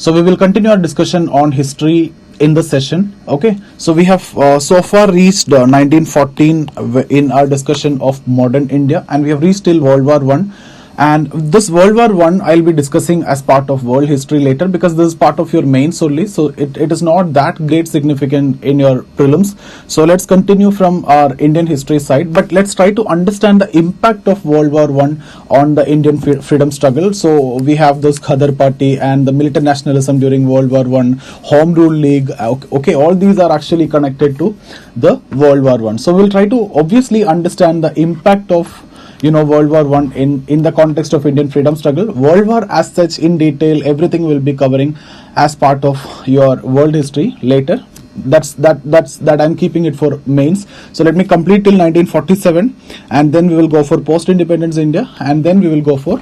So we will continue our discussion on history in the session. Okay, so we have so far reached 1914 in our discussion of modern India, and we have reached till World War One. And this World War One I'll be discussing as part of world history later, because this is part of your mains only, so it is not that great significant in your prelims. So let's continue from our Indian history side, but let's try to understand the impact of World War One on the Indian freedom struggle. So we have this Ghadar Party and the militant nationalism during World War One, Home Rule League. Okay, all these are actually connected to the World War One. So we'll try to obviously understand the impact of World War One in the context of Indian freedom struggle. World War as such in detail, everything will be covering as part of your world history later. That I'm keeping it for mains. So let me complete till 1947, and then we will go for post-independence India, and then we will go for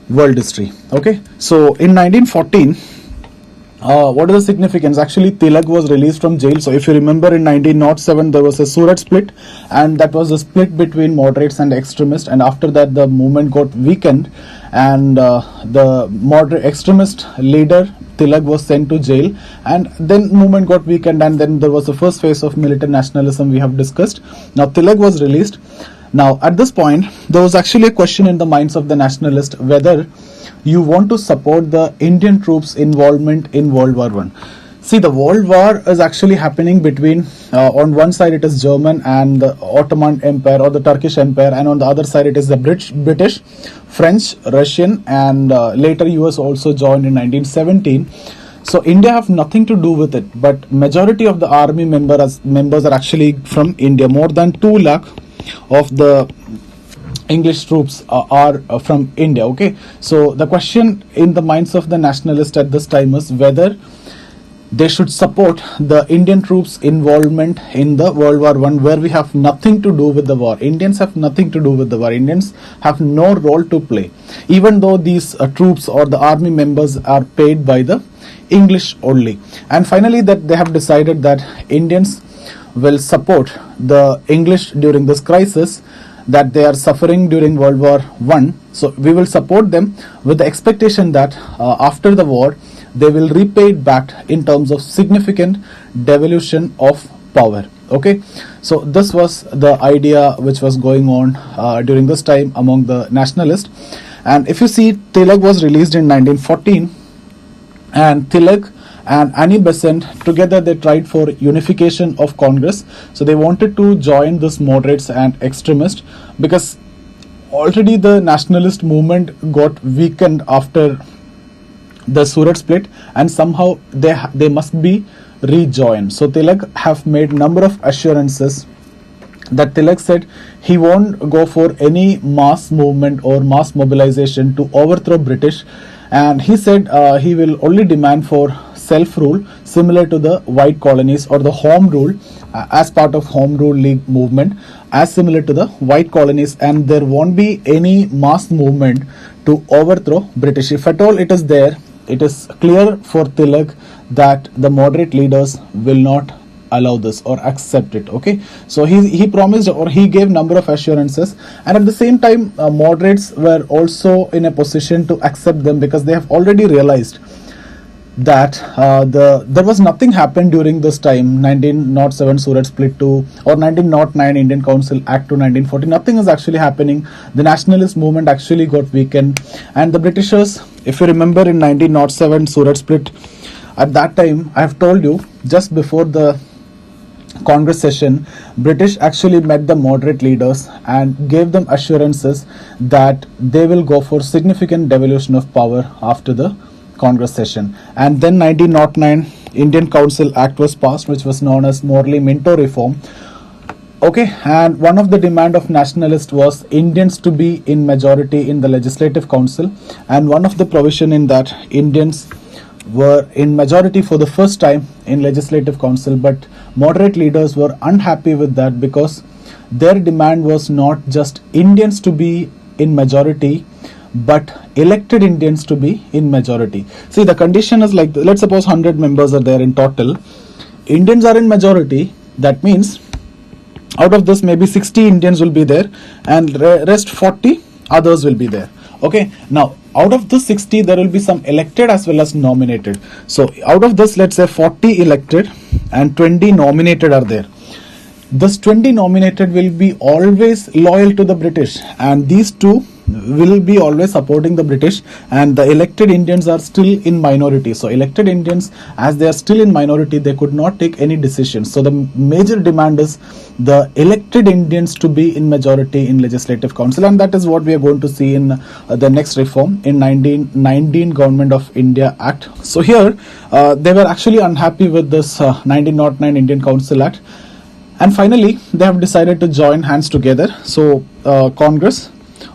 world history. Okay, so in 1914. What is the significance? Actually, Tilak was released from jail. So if you remember, in 1907 there was a Surat split, and that was a split between moderates and extremists, and after that the movement got weakened, and the moderate extremist leader Tilak was sent to jail, and then movement got weakened, and then there was the first phase of militant nationalism we have discussed. Now Tilak was released. Now at this point there was actually a question in the minds of the nationalists whether you want to support the Indian troops involvement in World War One. See, the World War is actually happening between, on one side it is German and the Ottoman Empire or the Turkish Empire, and on the other side it is the British, French, Russian, and later US also joined in 1917. So India have nothing to do with it, but majority of the army members are actually from India. More than 2 lakh of the English troops are from India. Okay, so the question in the minds of the nationalists at this time is whether they should support the Indian troops involvement in the World War One, where we have nothing to do with the war. Indians have nothing to do with the war. Indians have no role to play, even though these troops or the army members are paid by the English only. And finally, that they have decided that Indians will support the English during this crisis that they are suffering during World War One. So we will support them with the expectation that after the war they will repay it back in terms of significant devolution of power. Okay, so this was the idea which was going on during this time among the nationalists. And if you see, Tilak was released in 1914, and Tilak and Annie Besant together they tried for unification of Congress. So they wanted to join this moderates and extremists, because already the nationalist movement got weakened after the Surat split, and somehow they must be rejoined. So Tilak have made number of assurances that Tilak said he won't go for any mass movement or mass mobilization to overthrow British, and he said he will only demand for self-rule similar to the white colonies, or the home rule as part of Home Rule League movement, as similar to the white colonies, and there won't be any mass movement to overthrow British. If at all it is there, it is clear for Tilak that the moderate leaders will not allow this or accept it. Okay, so he promised, or he gave number of assurances, and at the same time moderates were also in a position to accept them, because they have already realized that there was nothing happened during this time, 1907 Surat split to, or 1909 Indian Council Act to 1940. Nothing is actually happening. The nationalist movement actually got weakened, and the Britishers, if you remember, in 1907 Surat split, at that time I have told you, just before the Congress session, British actually met the moderate leaders and gave them assurances that they will go for significant devolution of power after the Congress session. And then 1909 Indian Council Act was passed, which was known as Morley Minto Reform. Okay, and one of the demand of nationalists was Indians to be in majority in the Legislative Council, and one of the provision in that, Indians were in majority for the first time in Legislative Council, but moderate leaders were unhappy with that, because their demand was not just Indians to be in majority, but elected Indians to be in majority. See, the condition is like, let's suppose 100 members are there in total. Indians are in majority. That means out of this maybe 60 Indians will be there, and rest 40 others will be there. Okay, now out of the 60, there will be some elected as well as nominated. So out of this, let's say 40 elected and 20 nominated are there. This 20 nominated will be always loyal to the British, and these two will be always supporting the British, and the elected Indians are still in minority. So elected Indians, as they are still in minority, they could not take any decisions. So the major demand is the elected Indians to be in majority in legislative council, and that is what we are going to see in the next reform in 1919 Government of India Act. So here they were actually unhappy with this 1909 Indian Council Act. And finally, they have decided to join hands together. So Congress,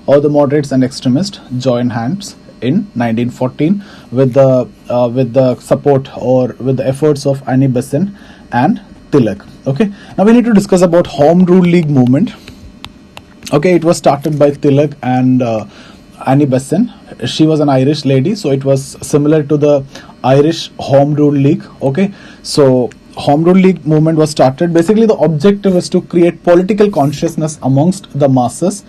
all the moderates and extremists, join hands in 1914 with the support or with the efforts of Annie Besant and Tilak. Okay. Now we need to discuss about Home Rule League movement. Okay, it was started by Tilak and Annie Besant. She was an Irish lady, so it was similar to the Irish Home Rule League. Okay, so Home Rule League movement was started. Basically, the objective is to create political consciousness amongst the masses,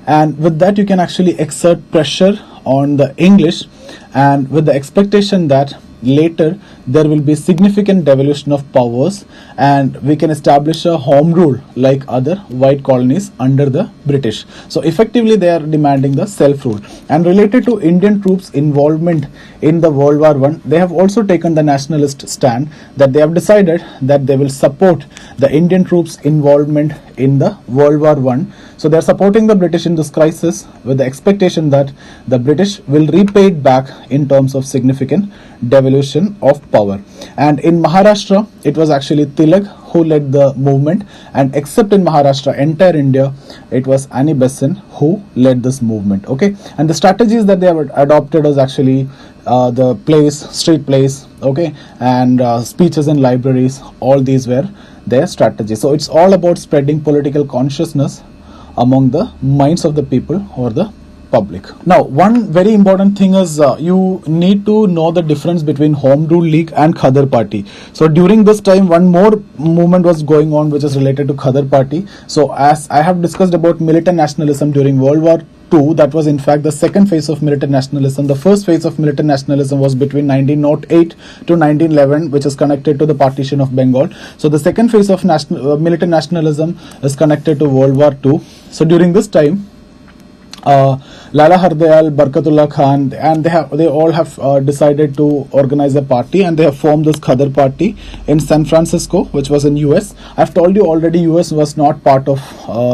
and with that you can actually exert pressure on the English, and with the expectation that later there will be significant devolution of powers and we can establish a home rule like other white colonies under the British. So effectively they are demanding the self-rule. And related to Indian troops involvement in the World War I, they have also taken the nationalist stand that they have decided that they will support the Indian troops involvement in the World War I. So they are supporting the British in this crisis with the expectation that the British will repay it back in terms of significant devolution of power. And in Maharashtra, it was actually Tilak who led the movement, and except in Maharashtra, entire India, it was Annie Besant who led this movement. Okay, and the strategies that they have adopted is actually the plays, street plays, okay, and speeches in libraries. All these were their strategies. So it's all about spreading political consciousness among the minds of the people or the public. Now, one very important thing is you need to know the difference between Home Rule League and Ghadar Party. So during this time, one more movement was going on which is related to Ghadar Party. So as I have discussed about militant nationalism during World War II, that was in fact the second phase of militant nationalism. The first phase of militant nationalism was between 1908 to 1911, which is connected to the partition of Bengal. So the second phase of militant nationalism is connected to World War II. So during this time, Lala Hardayal, Barkatullah Khan, and they all have decided to organize a party, and they have formed this Ghadar Party in San Francisco, which was in US. I've told you already, US was not part of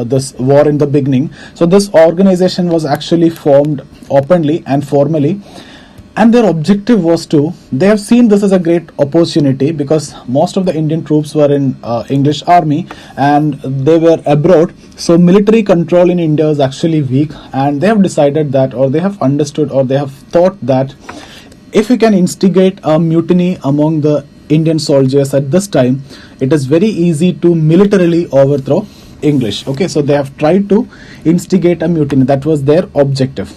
this war in the beginning. So this organization was actually formed openly and formally. And their objective was they have seen this as a great opportunity because most of the Indian troops were in English army and they were abroad. So military control in India is actually weak, and they have decided that, or they have understood, or they have thought that if we can instigate a mutiny among the Indian soldiers at this time, it is very easy to militarily overthrow English. Okay, so they have tried to instigate a mutiny. That was their objective.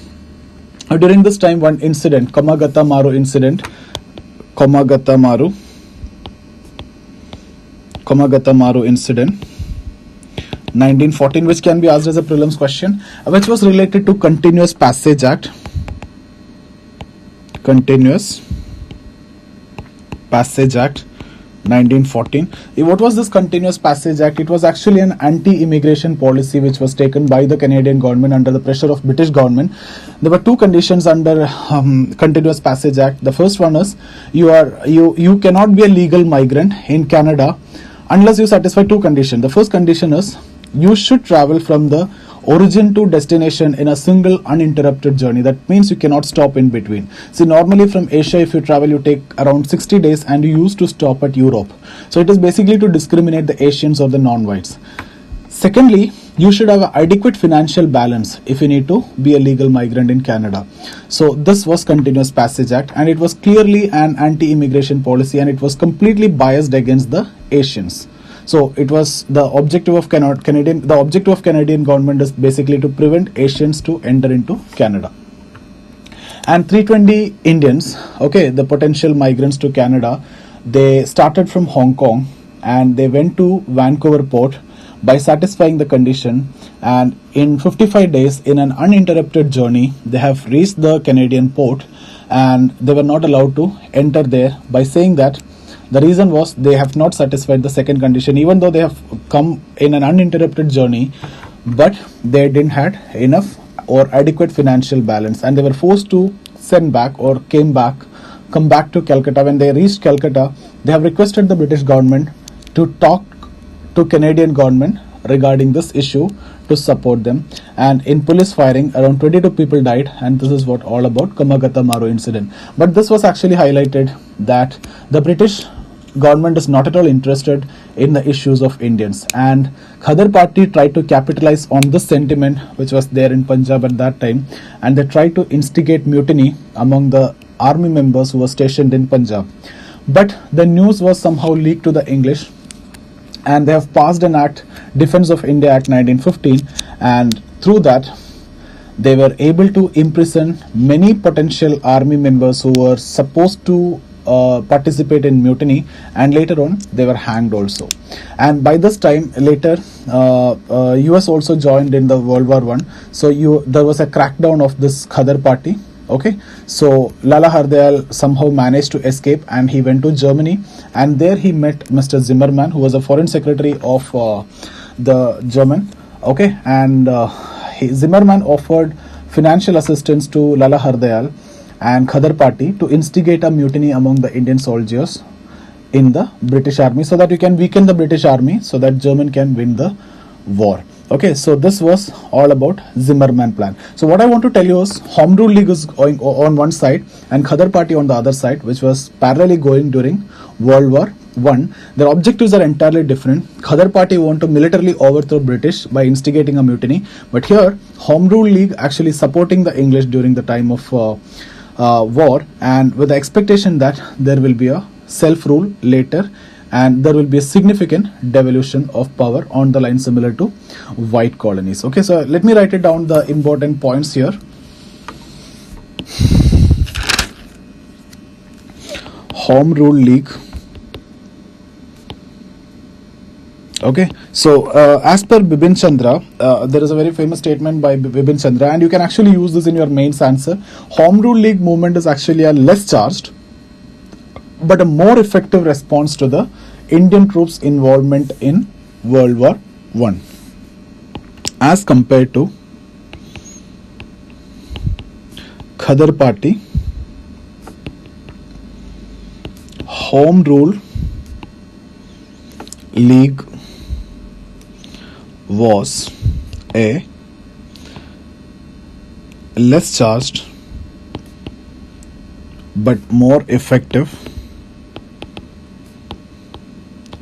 During this time, one incident, Komagata Maru incident, Komagata Maru incident, 1914, which can be asked as a prelims question, which was related to Continuous Passage Act. Continuous Passage Act, 1914. What was this Continuous Passage Act? It was actually an anti-immigration policy which was taken by the Canadian government under the pressure of British government. There were two conditions under Continuous Passage Act. The first one is you cannot be a legal migrant in Canada unless you satisfy two conditions. The first condition is you should travel from the origin to destination in a single uninterrupted journey. That means you cannot stop in between. See, normally from Asia, if you travel, you take around 60 days and you used to stop at Europe. So it is basically to discriminate the Asians or the non-whites. Secondly, you should have an adequate financial balance if you need to be a legal migrant in Canada. So this was Continuous Passage Act, and it was clearly an anti-immigration policy, and it was completely biased against the Asians. So it was the objective of Canadian government is basically to prevent Asians to enter into Canada. And 320 Indians, okay, the potential migrants to Canada, they started from Hong Kong and they went to Vancouver port. by satisfying the condition, and in 55 days, in an uninterrupted journey, they have reached the Canadian port, and they were not allowed to enter there by saying that the reason was they have not satisfied the second condition, even though they have come in an uninterrupted journey, but they didn't had enough or adequate financial balance, and they were forced to send back or come back to Calcutta. When they reached Calcutta, they have requested the British government to talk to Canadian government regarding this issue to support them, and in police firing around 22 people died, and this is what all about Kamagata Maru incident. But this was actually highlighted that the British government is not at all interested in the issues of Indians, and Ghadar Party tried to capitalize on this sentiment which was there in Punjab at that time, and they tried to instigate mutiny among the army members who were stationed in Punjab. But the news was somehow leaked to the English, and they have passed an act, Defense of India Act 1915, and through that they were able to imprison many potential army members who were supposed to participate in mutiny, and later on they were hanged also. And by this time later, US also joined in the World War I, so there was a crackdown of this Ghadar Party. Okay, so Lala Hardayal somehow managed to escape, and he went to Germany, and there he met Mr. Zimmermann, who was a foreign secretary of the German. Okay, and Zimmermann offered financial assistance to Lala Hardayal and Ghadar Party to instigate a mutiny among the Indian soldiers in the British army, so that you can weaken the British army, so that German can win the war. Okay, so this was all about Zimmermann plan. So what I want to tell you is Home Rule League is going on one side and Ghadar Party on the other side, which was parallelly going during World War I. Their objectives are entirely different. Ghadar Party want to militarily overthrow British by instigating a mutiny, but here Home Rule League actually supporting the English during the time of war, and with the expectation that there will be a self-rule later, and there will be a significant devolution of power on the line similar to white colonies. Okay, so let me write it down, the important points here. Home Rule League. Okay, so as per Bipin Chandra, there is a very famous statement by Bipin Chandra, and you can actually use this in your mains answer. Home Rule League movement is actually a less charged but a more effective response to the Indian troops' involvement in World War I as compared to Ghadar Party. Home Rule League was a less charged but more effective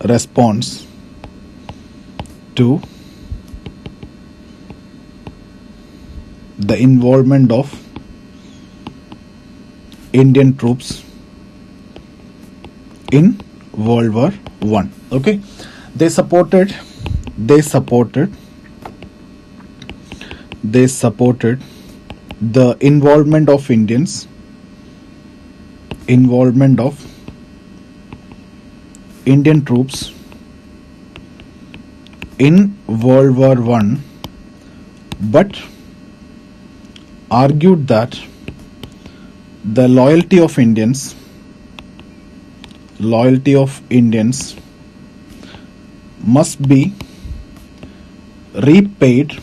response to the involvement of Indian troops in World War I. Okay, they supported the involvement of Indian troops in World War I, but argued that the loyalty of Indians must be repaid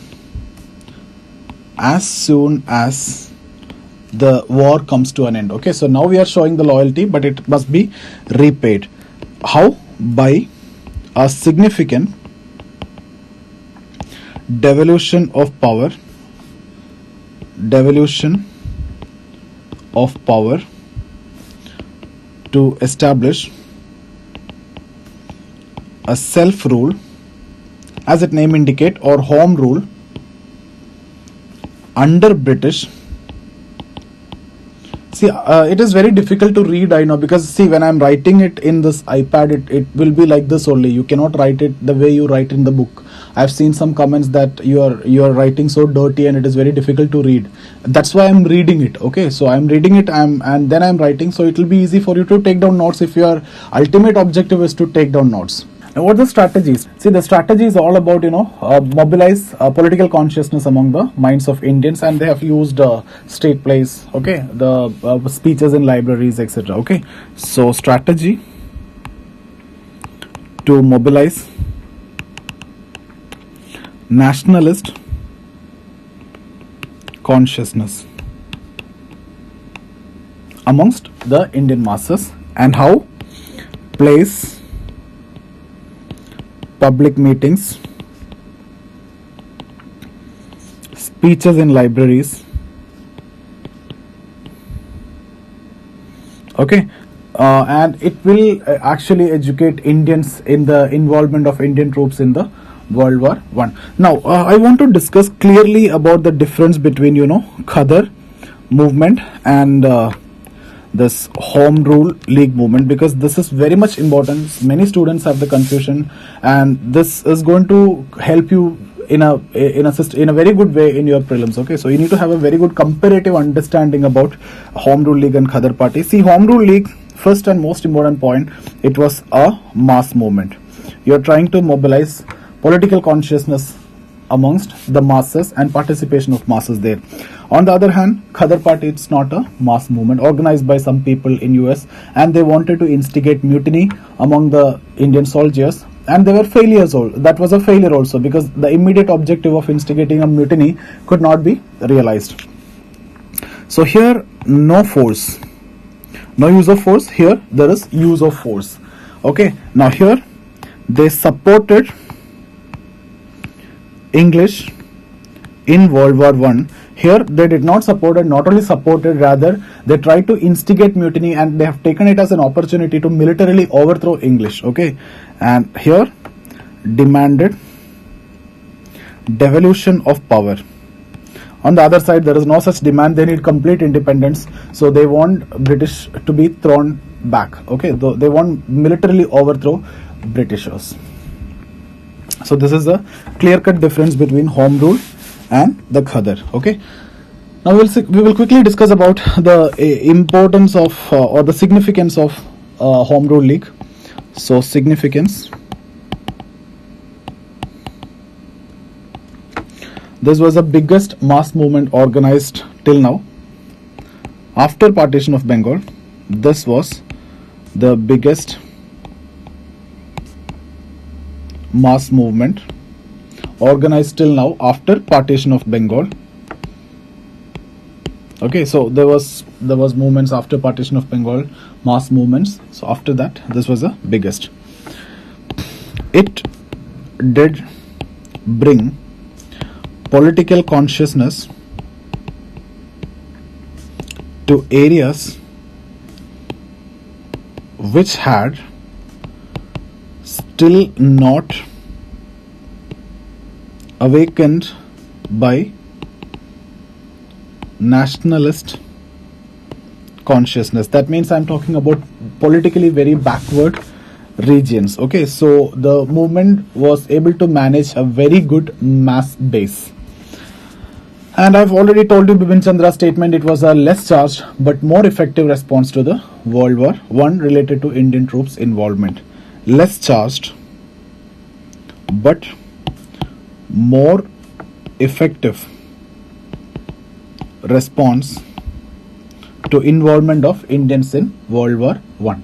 as soon as the war comes to an end. Okay, so now we are showing the loyalty, but it must be repaid. How? By a significant devolution of power to establish a self-rule, as its name indicate, or home rule under British. See, it is very difficult to read, I know, because see, when I am writing it in this iPad, it will be like this only. You cannot write it the way you write in the book. I have seen some comments that you are writing so dirty and it is very difficult to read. That's why I am reading it. Okay, so I am reading it, and then I am writing, so it will be easy for you to take down notes if your ultimate objective is to take down notes. Now, what are the strategies? See, the strategy is all about, mobilize political consciousness among the minds of Indians, and they have used state plays, okay, the speeches in libraries, etc. Okay, so strategy to mobilize nationalist consciousness amongst the Indian masses, and how? Plays, public meetings, speeches in libraries, okay, and it will actually educate Indians in the involvement of Indian troops in the World War One. Now, I want to discuss clearly about the difference between Ghadar movement and this home rule league movement, because this is very much important. Many students have the confusion, and this is going to help you in a very good way in your prelims. Okay, so you need to have a very good comparative understanding about home rule league and Ghadar party. See, home rule league, first and most important point, it was a mass movement. You are trying to mobilize political consciousness amongst the masses and participation of masses there. On the other hand, Ghadar Party, it's not a mass movement organized by some people in US, and they wanted to instigate mutiny among the Indian soldiers, and they were failures. That was a failure also, because the immediate objective of instigating a mutiny could not be realized. So here, no force, no use of force. Here there is use of force. Okay, now here they supported English in World War One. Here they did not support it, not only supported, rather they tried to instigate mutiny, and they have taken it as an opportunity to militarily overthrow English. Okay, and here demanded devolution of power. On the other side, there is no such demand. They need complete independence, so they want British to be thrown back. Okay, they want militarily overthrow Britishers. So this is the clear-cut difference between home rule and the Ghadar. Okay. Now we will quickly discuss about the importance of or the significance of home rule league. So significance. This was the biggest mass movement organized till now. After partition of Bengal, this was the biggest mass movement organized till now after partition of Bengal. Okay, so there was movements after partition of Bengal, mass movements. So after that, this was the biggest. It did bring political consciousness to areas which had still not awakened by nationalist consciousness. That means I'm talking about politically very backward regions. Okay, so the movement was able to manage a very good mass base. And I've already told you Bipin Chandra's statement, it was a less charged but more effective response to the World War I related to Indian troops involvement. Less charged but more effective response to involvement of Indians in World War I.